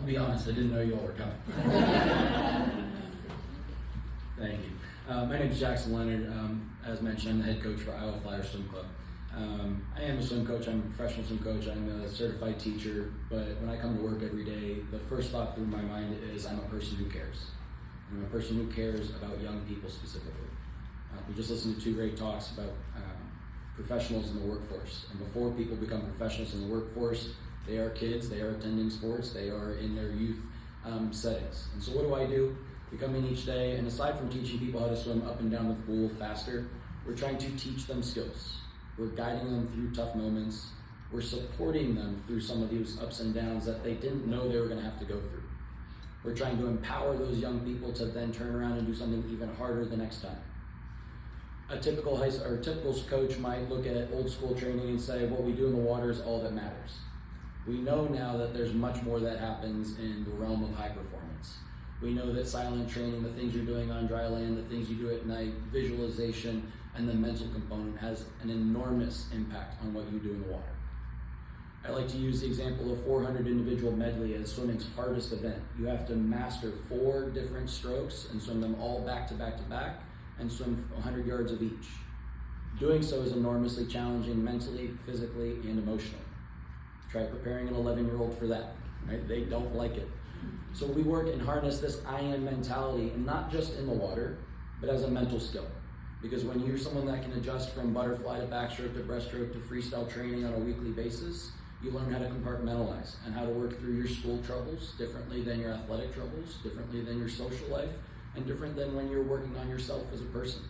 be honest, I didn't know you all were coming. Thank you. My name is Leonard. As mentioned, I'm the head coach for Iowa Flyers Swim Club. I am a swim coach. I'm a professional swim coach. I'm a certified teacher. But when I come to work every day, the first thought through my mind is I'm a person who cares. I'm a person who cares about young people specifically. We just listened to two great talks about professionals in the workforce. And before people become professionals in the workforce, they are kids, they are attending sports, they are in their youth settings. And so what do? We come in each day, and aside from teaching people how to swim up and down the pool faster, we're trying to teach them skills. We're guiding them through tough moments. We're supporting them through some of these ups and downs that they didn't know they were going to have to go through. We're trying to empower those young people to then turn around and do something even harder the next time. A typical coach might look at old school training and say, what we do in the water is all that matters. We know now that there's much more that happens in the realm of high performance. We know that silent training, the things you're doing on dry land, the things you do at night, visualization, and the mental component has an enormous impact on what you do in the water. I like to use the example of 400 individual medley as swimming's hardest event. You have to master 4 different strokes and swim them all back to back to back and swim 100 yards of each. Doing so is enormously challenging mentally, physically, and emotionally. Try preparing an 11-year-old for that, right? They don't like it. So we work and harness this I am mentality, and not just in the water, but as a mental skill. Because when you're someone that can adjust from butterfly to backstroke to breaststroke to freestyle training on a weekly basis, you learn how to compartmentalize and how to work through your school troubles differently than your athletic troubles, differently than your social life, and different than when you're working on yourself as a person.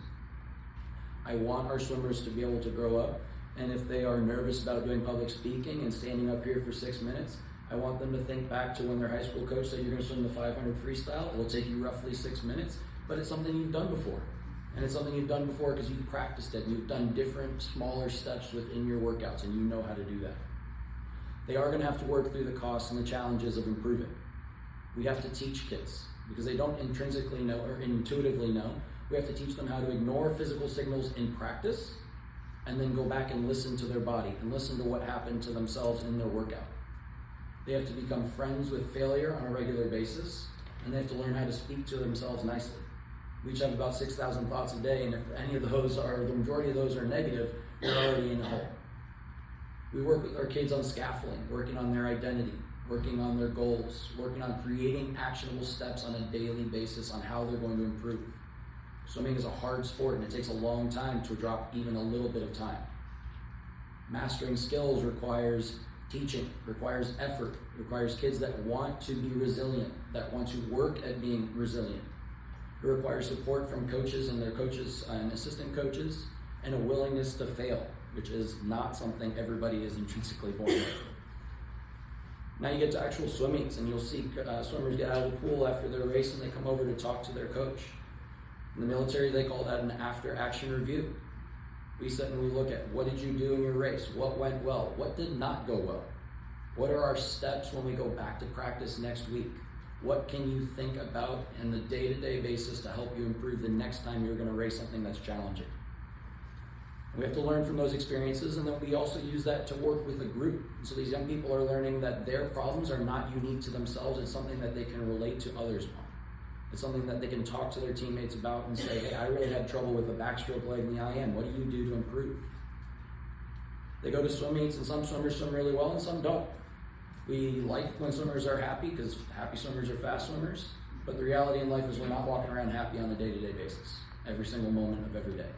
I want our swimmers to be able to grow up, and if they are nervous about doing public speaking and standing up here for 6 minutes, I want them to think back to when their high school coach said you're going to swim the 500 freestyle. It will take you roughly 6 minutes, but it's something you've done before. And it's something you've done before because you've practiced it and you've done different, smaller steps within your workouts, and you know how to do that. They are going to have to work through the costs and the challenges of improving. We have to teach kids because they don't intrinsically know or intuitively know. We have to teach them how to ignore physical signals in practice and then go back and listen to their body and listen to what happened to themselves in their workout. They have to become friends with failure on a regular basis, and they have to learn how to speak to themselves nicely. We each have about 6,000 thoughts a day, and if any of those are, the majority of those are negative, we're already in a hole. We work with our kids on scaffolding, working on their identity, working on their goals, working on creating actionable steps on a daily basis on how they're going to improve. Swimming is a hard sport, and it takes a long time to drop even a little bit of time. Mastering skills requires teaching, requires effort, requires kids that want to be resilient, that want to work at being resilient. It requires support from coaches and their coaches and assistant coaches, and a willingness to fail, which is not something everybody is intrinsically born with. Now you get to actual swim meets, and you'll see swimmers get out of the pool after their race and they come over to talk to their coach. In the military, they call that an after-action review. We sit and we look at what did you do in your race? What went well? What did not go well? What are our steps when we go back to practice next week? What can you think about on the day-to-day basis to help you improve the next time you're going to race something that's challenging? We have to learn from those experiences, and then we also use that to work with a group. So these young people are learning that their problems are not unique to themselves. It's something that they can relate to others on. It's something that they can talk to their teammates about and say, hey, I really had trouble with a backstroke leg in the IM. What do you do to improve? They go to swim meets, and some swimmers swim really well and some don't. We like when swimmers are happy because happy swimmers are fast swimmers, but the reality in life is we're not walking around happy on a day-to-day basis, every single moment of every day.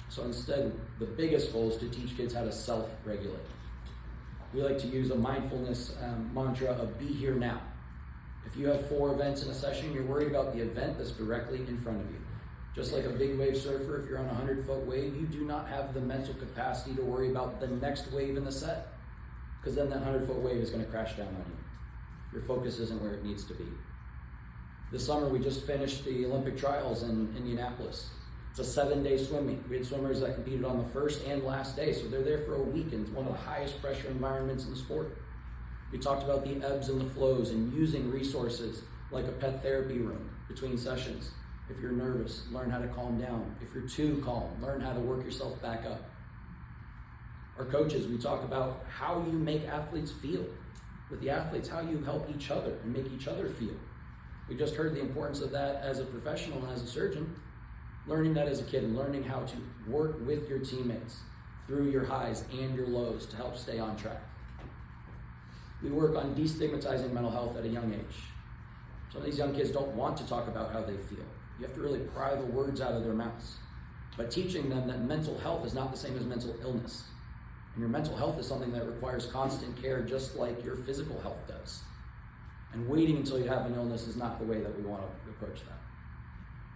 So instead, the biggest goal is to teach kids how to self-regulate. We like to use a mindfulness mantra of be here now. If you have 4 events in a session, you're worried about the event that's directly in front of you. Just like a big wave surfer, if you're on a 100-foot wave, you do not have the mental capacity to worry about the next wave in the set, because then that 100-foot wave is going to crash down on you. Your focus isn't where it needs to be. This summer, we just finished the Olympic trials in Indianapolis. It's a 7-day swim meet. We had swimmers that competed on the first and last day, so they're there for a week, and it's one of the highest pressure environments in the sport. We talked about the ebbs and the flows and using resources like a pet therapy room between sessions. If you're nervous, learn how to calm down. If you're too calm, learn how to work yourself back up. Our coaches, we talk about how you make athletes feel. with the athletes, how you help each other and make each other feel. We just heard the importance of that as a professional and as a surgeon, learning that as a kid and learning how to work with your teammates through your highs and your lows to help stay on track. We work on destigmatizing mental health at a young age. Some of these young kids don't want to talk about how they feel. You have to really pry the words out of their mouths. But teaching them that mental health is not the same as mental illness. And your mental health is something that requires constant care just like your physical health does. And waiting until you have an illness is not the way that we want to approach that.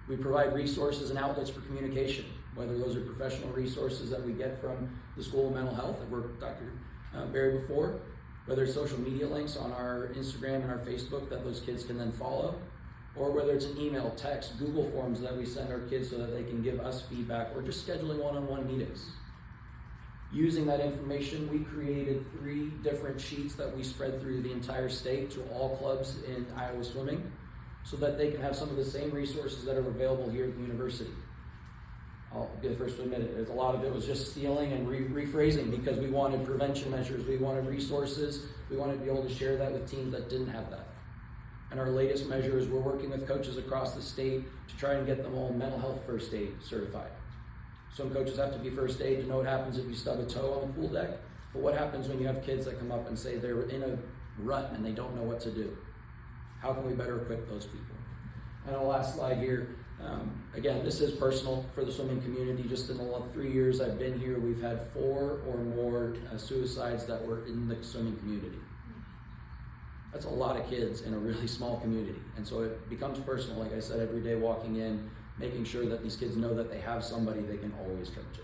We provide resources and outlets for communication, whether those are professional resources that we get from the School of Mental Health, I've worked with Dr. Barry before, whether it's social media links on our Instagram and our Facebook that those kids can then follow, or whether it's an email, text, Google Forms that we send our kids so that they can give us feedback, or just scheduling one-on-one meetings. Using that information, we created 3 different sheets that we spread through the entire state to all clubs in Iowa swimming so that they can have some of the same resources that are available here at the university. I'll be the first to admit it. A lot of it was just stealing and rephrasing because we wanted prevention measures, we wanted resources, we wanted to be able to share that with teams that didn't have that. And our latest measure is we're working with coaches across the state to try and get them all mental health first aid certified. Some coaches have to be first aid to know what happens if you stub a toe on the pool deck, but what happens when you have kids that come up and say they're in a rut and they don't know what to do? How can we better equip those people? And the last slide here, again, this is personal for the swimming community. Just in the 3 years I've been here, we've had 4 or more suicides that were in the swimming community. That's a lot of kids in a really small community. And so it becomes personal, like I said, every day walking in, making sure that these kids know that they have somebody they can always turn to.